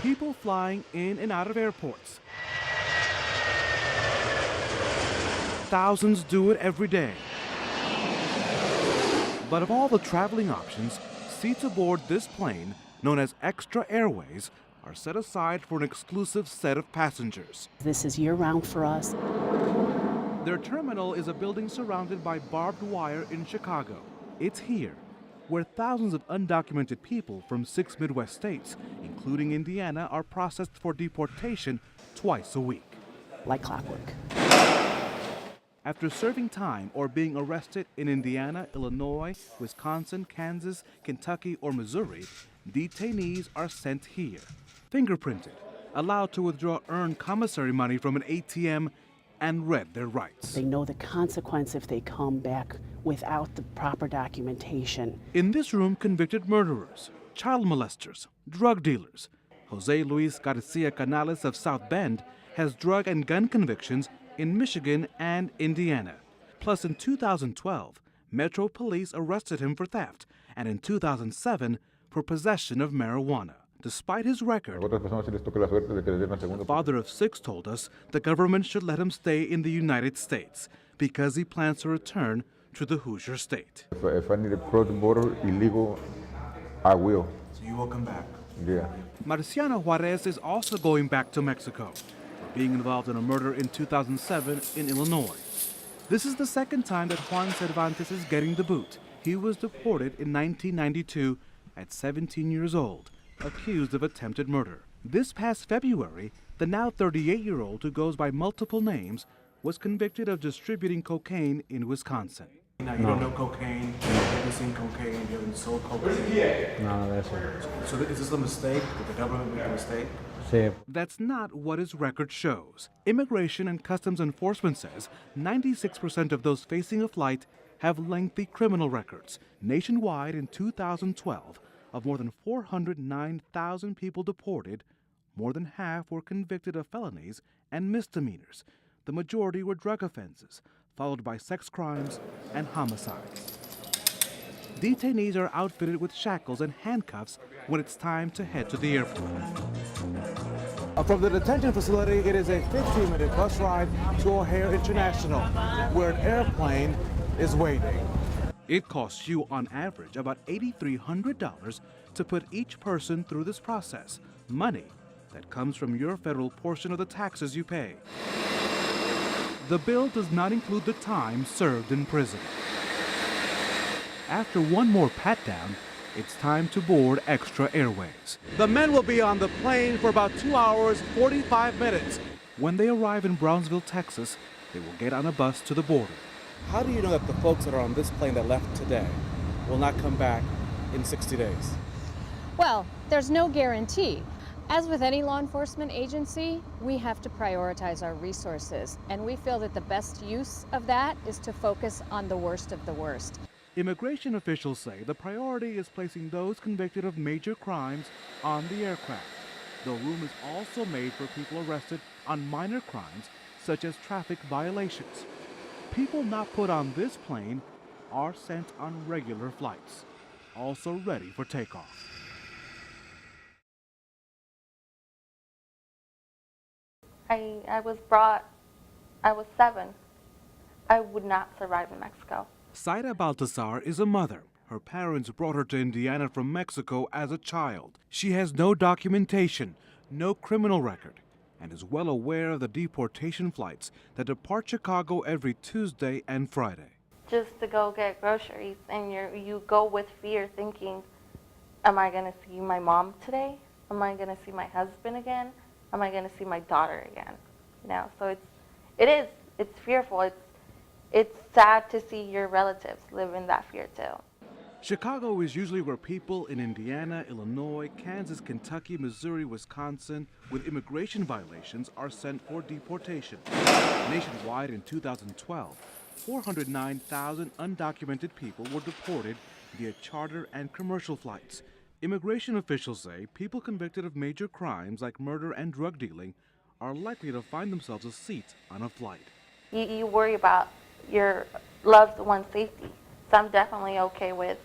people flying in and out of airports. Thousands do it every day. But of all the traveling options, seats aboard this plane, known as Extra Airways, are set aside for an exclusive set of passengers. This is year-round for us. Their terminal is a building surrounded by barbed wire in Chicago. It's here where thousands of undocumented people from 6 Midwest states, including Indiana, are processed for deportation twice a week. Like clockwork. After serving time or being arrested in Indiana, Illinois, Wisconsin, Kansas, Kentucky, or Missouri, detainees are sent here, fingerprinted, allowed to withdraw earned commissary money from an ATM, and read their rights. They know the consequence if they come back without the proper documentation. In this room, convicted murderers, child molesters, drug dealers. Jose Luis Garcia Canales of South Bend has drug and gun convictions in Michigan and Indiana. Plus, in 2012, Metro Police arrested him for theft, and in 2007, for possession of marijuana. Despite his record, the father of 6 told us the government should let him stay in the United States because he plans to return to the Hoosier State. If I need to cross the border illegal, I will. So you will come back? Yeah. Marciano Juarez is also going back to Mexico for being involved in a murder in 2007 in Illinois. This is the second time that Juan Cervantes is getting the boot. He was deported in 1992 at 17 years old, accused of attempted murder. This past February, the now 38-year-old, who goes by multiple names, was convicted of distributing cocaine in Wisconsin. Now, you don't know cocaine, you haven't seen cocaine, you haven't sold cocaine? No, that's it. So is this a mistake? Did the government make a mistake? Sí. That's not what his record shows. Immigration and Customs Enforcement says 96% of those facing a flight have lengthy criminal records. Nationwide in 2012, of more than 409,000 people deported, more than half were convicted of felonies and misdemeanors. The majority were drug offenses, followed by sex crimes and homicides. Detainees are outfitted with shackles and handcuffs when it's time to head to the airport. From the detention facility, it is a 15-minute bus ride to O'Hare International, where an airplane is waiting. It costs you, on average, about $8,300 to put each person through this process, money that comes from your federal portion of the taxes you pay. The bill does not include the time served in prison. After one more pat-down, it's time to board Extra Airways. The men will be on the plane for about 2 hours, 45 minutes. When they arrive in Brownsville, Texas, they will get on a bus to the border. How do you know that the folks that are on this plane that left today will not come back in 60 days? Well, there's no guarantee. As with any law enforcement agency, we have to prioritize our resources, and we feel that the best use of that is to focus on the worst of the worst. Immigration officials say the priority is placing those convicted of major crimes on the aircraft, though room is also made for people arrested on minor crimes such as traffic violations. People not put on this plane are sent on regular flights, also ready for takeoff. I was 7. I would not survive in Mexico. Zaida Baltazar is a mother. Her parents brought her to Indiana from Mexico as a child. She has no documentation, no criminal record, and is well aware of the deportation flights that depart Chicago every Tuesday and Friday. Just to go get groceries, and you go with fear thinking, am I going to see my mom today? Am I going to see my husband again? Am I going to see my daughter again? You know, so it's fearful. It's sad to see your relatives live in that fear too. Chicago is usually where people in Indiana, Illinois, Kansas, Kentucky, Missouri, Wisconsin with immigration violations are sent for deportation. Nationwide in 2012, 409,000 undocumented people were deported via charter and commercial flights. Immigration officials say people convicted of major crimes like murder and drug dealing are likely to find themselves a seat on a flight. You worry about your loved one's safety. So I'm definitely okay with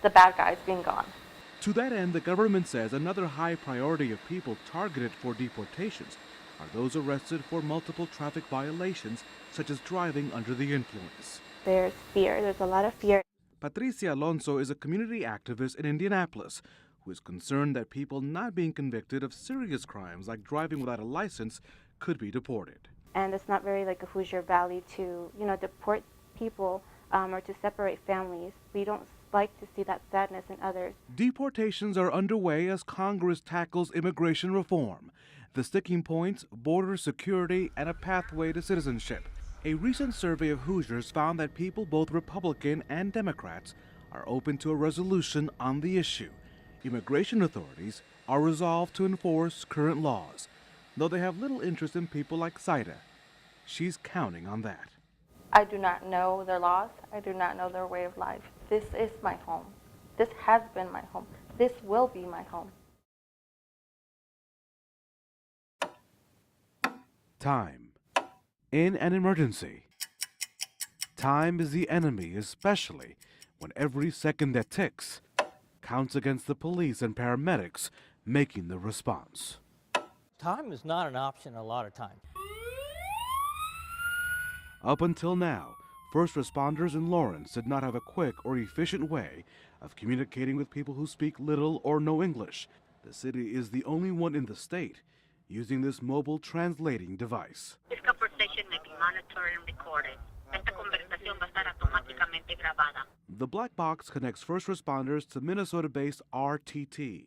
the bad guys being gone. To that end, the government says another high priority of people targeted for deportations are those arrested for multiple traffic violations, such as driving under the influence. There's fear. There's a lot of fear. Patricia Alonso is a community activist in Indianapolis who is concerned that people not being convicted of serious crimes like driving without a license could be deported. And it's not very like a Hoosier Valley to, deport people or to separate families. We don't like to see that sadness in others. Deportations are underway as Congress tackles immigration reform. The sticking points, border security, and a pathway to citizenship. A recent survey of Hoosiers found that people, both Republican and Democrats, are open to a resolution on the issue. Immigration authorities are resolved to enforce current laws, though they have little interest in people like Saida. She's counting on that. I do not know their laws. I do not know their way of life. This is my home. This has been my home. This will be my home. Time. In an emergency, time is the enemy, especially when every second that ticks counts against the police and paramedics making the response. Time is not an option a lot of times. Up until now, first responders in Lawrence did not have a quick or efficient way of communicating with people who speak little or no English. The city is the only one in the state using this mobile translating device. This conversation may be monitored and recorded. Esta conversación va a estar automáticamente grabada. The black box connects first responders to Minnesota-based RTT.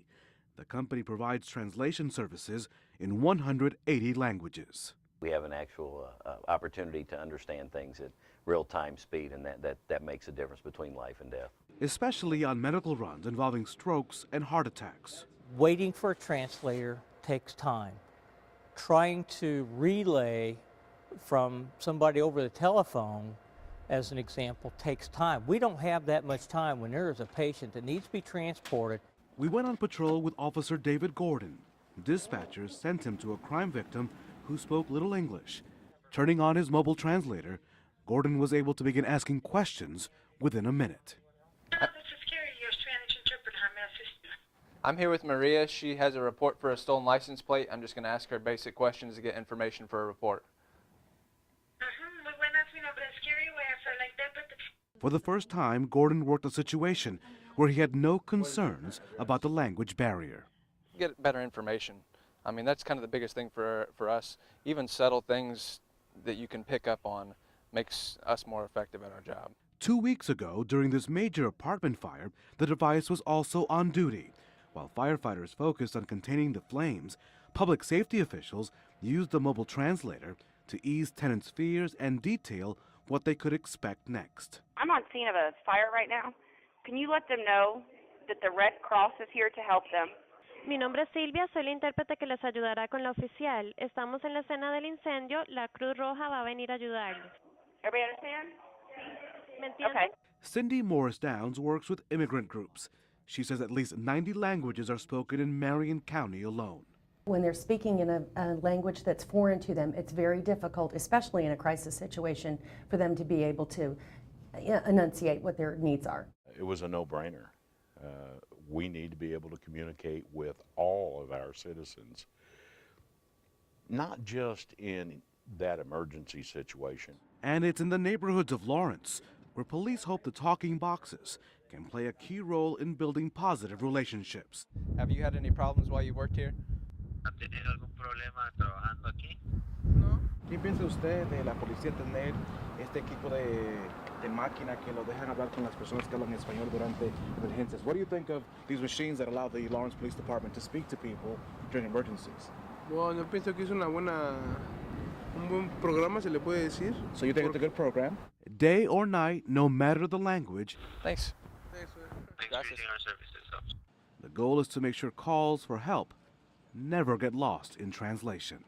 The company provides translation services in 180 languages. We have an actual opportunity to understand things at real-time speed, and that makes a difference between life and death. Especially on medical runs involving strokes and heart attacks. Waiting for a translator takes time. Trying to relay from somebody over the telephone, as an example, takes time. We don't have that much time when there is a patient that needs to be transported. We went on patrol with Officer David Gordon. Dispatchers sent him to a crime victim who spoke little English. Turning on his mobile translator, Gordon was able to begin asking questions within a minute. This is Carrie, your Spanish interpreter. How may I assist you? I'm here with Maria. She has a report for a stolen license plate. I'm just going to ask her basic questions to get information for a report. Muy buenas, mi nombre es Carrie. Voy a ser la intérprete. For the first time, Gordon worked a situation where he had no concerns about the language barrier. Get better information. I mean, that's kind of the biggest thing for us. Even subtle things that you can pick up on makes us more effective at our job. 2 weeks ago, during this major apartment fire, the device was also on duty. While firefighters focused on containing the flames, public safety officials used the mobile translator to ease tenants' fears and detail what they could expect next. I'm on scene of a fire right now. Can you let them know that the Red Cross is here to help them? Mi nombre es Silvia, soy la intérprete que les ayudará con la oficial. Estamos en la escena del incendio, la Cruz Roja va a venir a ayudarles. Everybody understand? ¿Me entienden? Okay. Cindy Morris Downs works with immigrant groups. She says at least 90 languages are spoken in Marion County alone. When they're speaking in a language that's foreign to them, it's very difficult, especially in a crisis situation, for them to be able to enunciate what their needs are. It was a no-brainer. We need to be able to communicate with all of our citizens, not just in that emergency situation. And it's in the neighborhoods of Lawrence, where police hope the talking boxes can play a key role in building positive relationships. Have you had any problems while you worked here? ¿Ha tenido algún problema trabajando aquí? No. ¿Qué piensa usted de la policía tener este equipo de máquina que lo dejan hablar con las personas que hablan español durante emergencias? What do you think of these machines that allow the Lawrence Police Department to speak to people during emergencies? Bueno, yo pienso que es un buen programa, se le puede decir. So you think it's a good program? Day or night, no matter the language. Thanks. Thanks for using our services. The goal is to make sure calls for help never get lost in translation.